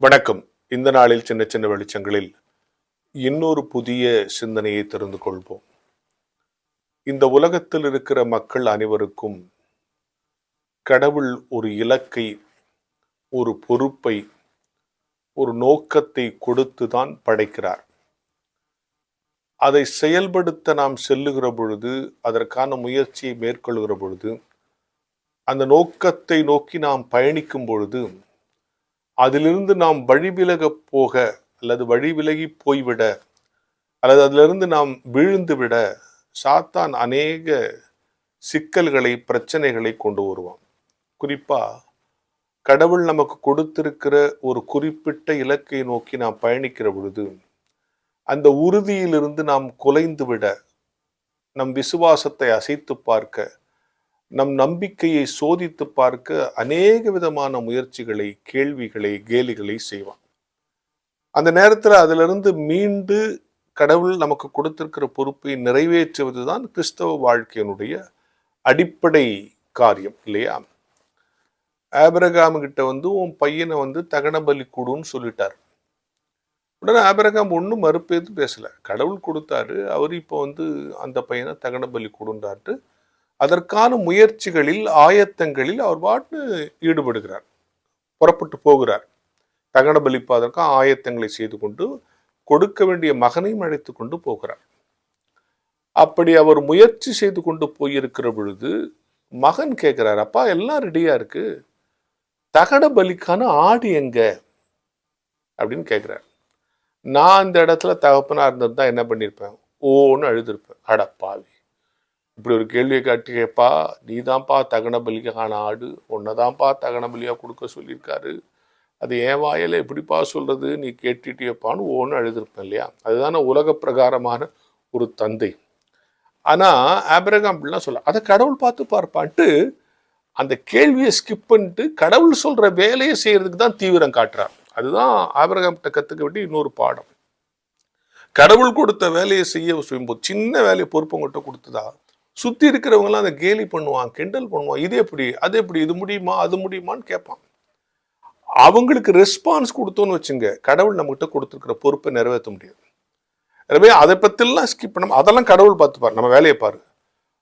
வணக்கம். இந்த நாளில் சின்ன சின்ன வெளிச்சங்களில் இன்னொரு புதிய சிந்தனையை தெரிந்து கொள்வோம். இந்த உலகத்தில் இருக்கிற மக்கள் அனைவருக்கும் கடவுள் ஒரு இலக்கை, ஒரு பொறுப்பை, ஒரு நோக்கத்தை கொடுத்துதான் படைக்கிறார். அதை செயல்படுத்த நாம் செல்லுகிற பொழுது, அதற்கான முயற்சியை மேற்கொள்கிற பொழுது, அந்த நோக்கத்தை நோக்கி நாம் பயணிக்கும் பொழுது, அதிலிருந்து நாம் வழிவிலக போக அல்லது வழிவிலகி போய்விட அல்லது அதிலிருந்து நாம் விழுந்து விட சாத்தான் அநேக சிக்கல்களை, பிரச்சனைகளை கொண்டு வருவான். குறிப்பா கடவுள் நமக்கு கொடுத்திருக்கிற ஒரு குறிப்பிட்ட இலக்கை நோக்கி நாம் பயணிக்கிற பொழுது, அந்த உறுதியிலிருந்து நாம் குலைந்து விட, நம் விசுவாசத்தை அசைத்து பார்க்க, நம் நம்பிக்கையை சோதித்து பார்க்க அநேக விதமான முயற்சிகளை, கேள்விகளை, கேலிகளை செய்வான். அந்த நேரத்தில் அதிலிருந்து மீண்டு கடவுள் நமக்கு கொடுத்திருக்கிற பொறுப்பை நிறைவேற்றுவதுதான் கிறிஸ்தவ வாழ்க்கையினுடைய அடிப்படை காரியம் இல்லையா? ஆபிரகாம் கிட்ட உன் பையனை தகன பலி கொடுன்னு சொல்லிட்டார். உடனே ஆபிரகாம் ஒன்றும் மறுப்பேது பேசல. கடவுள் கொடுத்தாரு, அவர் இப்போ அந்த பையனை தகன பலி கொடுன்றாரு. அதற்கான முயற்சிகளில், ஆயத்தங்களில் அவர் பாட்டு ஈடுபடுகிறார், புறப்பட்டு போகிறார். தகன பலிப்பதற்காக ஆயத்தங்களை செய்து கொண்டு கொடுக்க வேண்டிய மகனையும் அழைத்து கொண்டு போகிறார். அப்படி அவர் முயற்சி செய்து கொண்டு போயிருக்கிற பொழுது மகன் கேட்கிறார், அப்பா எல்லாம் ரெடியா இருக்கு, தகன பலிக்கான ஆடு எங்க அப்படின்னு கேட்கிறார். நான் இந்த இடத்துல தகப்பனா இருந்திருந்தா என்ன பண்ணிருப்பேன்? ஓன்னு அழுதுருப்பேன். அடப்பாவி, இப்படி ஒரு கேள்வியை காட்டி கேப்பா, நீ தான்ப்பா தகன பலிக்கான ஆடு, உன்னதான்ப்பா தகன பலியா கொடுக்க சொல்லியிருக்காரு, அது ஏன் வாயில எப்படிப்பா சொல்றது, நீ கேட்டுட்டியப்பான்னு ஓன்னு அழுதுருப்பேன் இல்லையா? அதுதானே உலக பிரகாரமான ஒரு தந்தை. ஆனா ஆபிரகாம் அப்படிலாம் சொல்ல, அதை கடவுள் பார்த்து பார்ப்பான்ட்டு அந்த கேள்வியை ஸ்கிப் பண்ணிட்டு கடவுள் சொல்ற வேலையை செய்யறதுக்கு தான் தீவிரம் காட்டுறார். அதுதான் ஆபிரகாம் கிட்ட கத்துக்க வேண்டிய இன்னொரு பாடம். கடவுள் கொடுத்த வேலையை செய்ய செய்யும்போது, சின்ன வேலையை பொறுப்பவங்கிட்ட கொடுத்ததா சுத்தி இருக்கிறவங்களாம் அதை கேலி பண்ணுவான், கிண்டல் பண்ணுவான். இது எப்படி, அது எப்படி, இது முடியுமா, அது முடியுமான்னு கேட்பான். அவங்களுக்கு ரெஸ்பான்ஸ் கொடுத்தோன்னு வச்சுங்க, கடவுள் நம்மகிட்ட கொடுத்துருக்கிற பொறுப்பை நிறைவேற்ற முடியாது. எனவே அதை பத்திலாம் ஸ்கிப் பண்ண, அதெல்லாம் கடவுள் பார்த்துப்பார், நம்ம வேலையை பாரு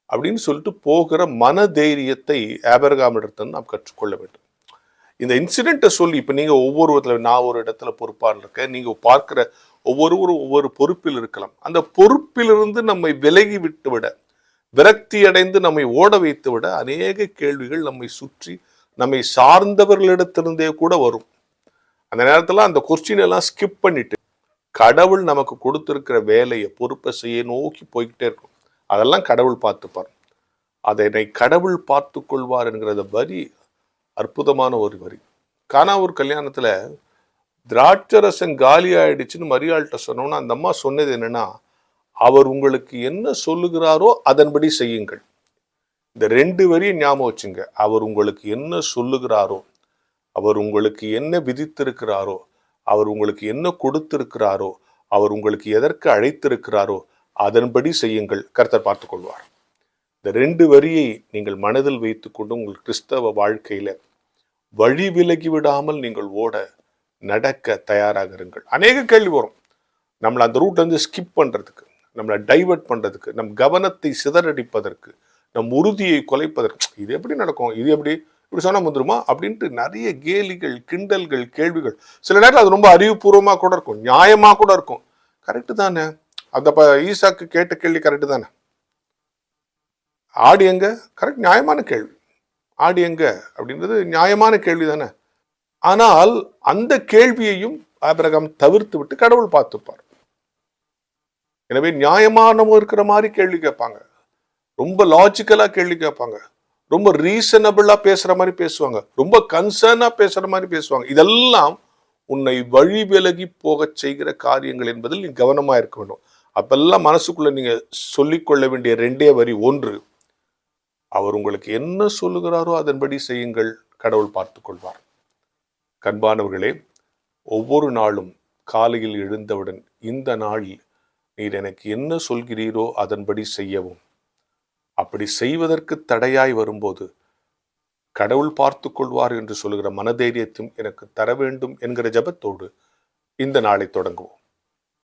அப்படின்னு சொல்லிட்டு போகிற மன தைரியத்தை ஆபிரகாமிடத்தில் நாம் கற்றுக்கொள்ள வேண்டும். இந்த இன்சிடென்ட்டை சொல்லி, இப்ப நீங்க ஒவ்வொரு இடத்துல, நான் ஒரு இடத்துல பொறுப்பாக இருக்கேன், நீங்க பார்க்கிற ஒவ்வொருவரும் ஒவ்வொரு பொறுப்பில் இருக்கலாம். அந்த பொறுப்பிலிருந்து நம்மை விலகி விட்டு விட, விரக்தி அடைந்து நம்மை ஓட வைத்து விட அநேக கேள்விகள் நம்மை சுற்றி, நம்மை சார்ந்தவர்களிடத்திலிருந்தே கூட வரும். அந்த நேரத்தில் அந்த கொஸ்டின் எல்லாம் ஸ்கிப் பண்ணிட்டு கடவுள் நமக்கு கொடுத்திருக்கிற வேலையை, பொறுப்பை செய்ய நோக்கி போய்கிட்டே இருக்கும். அதெல்லாம் கடவுள் பார்த்துப்பார். அதனை கடவுள் பார்த்து கொள்வார் என்கிறத வரி அற்புதமான ஒரு வரி. கானாவூர் கல்யாணத்துல திராட்சரசன் காலி ஆயிடுச்சுன்னு மரியாள்கிட்ட சொன்னோம்னா, அந்த அம்மா சொன்னது என்னன்னா, அவர் உங்களுக்கு என்ன சொல்லுகிறாரோ அதன்படி செய்யுங்கள். இந்த 2 வரியும் ஞாபகம் வச்சுங்க. அவர் உங்களுக்கு என்ன சொல்லுகிறாரோ, அவர் உங்களுக்கு என்ன விதித்திருக்கிறாரோ, அவர் உங்களுக்கு என்ன கொடுத்திருக்கிறாரோ, அவர் உங்களுக்கு எதற்கு அழைத்திருக்கிறாரோ அதன்படி செய்யுங்கள், கர்த்தர் பார்த்துக் கொள்வார். இந்த 2 வரியை நீங்கள் மனதில் வைத்துக்கொண்டு உங்கள் கிறிஸ்தவ வாழ்க்கையில வழி விலகி விடாமல் நீங்கள் ஓட, நடக்க தயாராக இருங்கள். அநேக கேள்வி வரும், நம்மளை அந்த ரூட் ஸ்கிப் பண்றதுக்கு, நம்மளை டைவர்ட் பண்றதுக்கு, நம் கவனத்தை சிதறடிப்பதற்கு, நம் உறுதியை குலைப்பதற்கு. இது எப்படி நடக்கும், இது எப்படி இப்படி சொன்னா வந்துருமா அப்படின்ட்டு நிறைய கேலிகள், கிண்டல்கள், கேள்விகள். சில நேரம் அது ரொம்ப அறிவுபூர்வமா கூட இருக்கும், நியாயமா கூட இருக்கும். கரெக்டு தானே, அந்த ஈசாக்கு கேட்ட கேள்வி கரெக்டு தானே, ஆடு எங்க, கரெக்ட், நியாயமான கேள்வி. ஆடு எங்க அப்படின்றது நியாயமான கேள்வி தானே. ஆனால் அந்த கேள்வியையும் ஆபிரகாம் தவிர்த்து விட்டு கடவுள் பார்த்துப்பார். எனவே நியாயமானவங்க இருக்கிற மாதிரி கேள்வி கேட்பாங்க, ரொம்ப லாஜிக்கலா கேள்வி கேட்பாங்க, ரொம்ப ரீசனபிளா பேசுற மாதிரி பேசுவாங்க, ரொம்ப கன்சர்னா பேசுற மாதிரி பேசுவாங்க. இதெல்லாம் உன்னை வழி விலகி போக செய்கிற காரியங்கள் என்பதில் நீ கவனமா இருக்க வேண்டும். அப்பெல்லாம் மனசுக்குள்ள நீங்க சொல்லிக்கொள்ள வேண்டிய 2 வரி. 1, அவர் உங்களுக்கு என்ன சொல்லுகிறாரோ அதன்படி செய்யுங்கள், கடவுள் பார்த்துக் கொள்வார். கண்பானவர்களே, ஒவ்வொரு நாளும் காலையில் எழுந்தவுடன், இந்த நாளில் நீர் எனக்கு என்ன சொல்கிறீரோ அதன்படி செய்யவும், அப்படி செய்வதற்கு தடையாய் வரும்போது கடவுள் பார்த்து கொள்வார் என்று சொல்லுகிற மனதைரியத்தையும் எனக்கு தர வேண்டும் என்கிற ஜெபத்தோடு இந்த நாளை தொடங்குவோம்.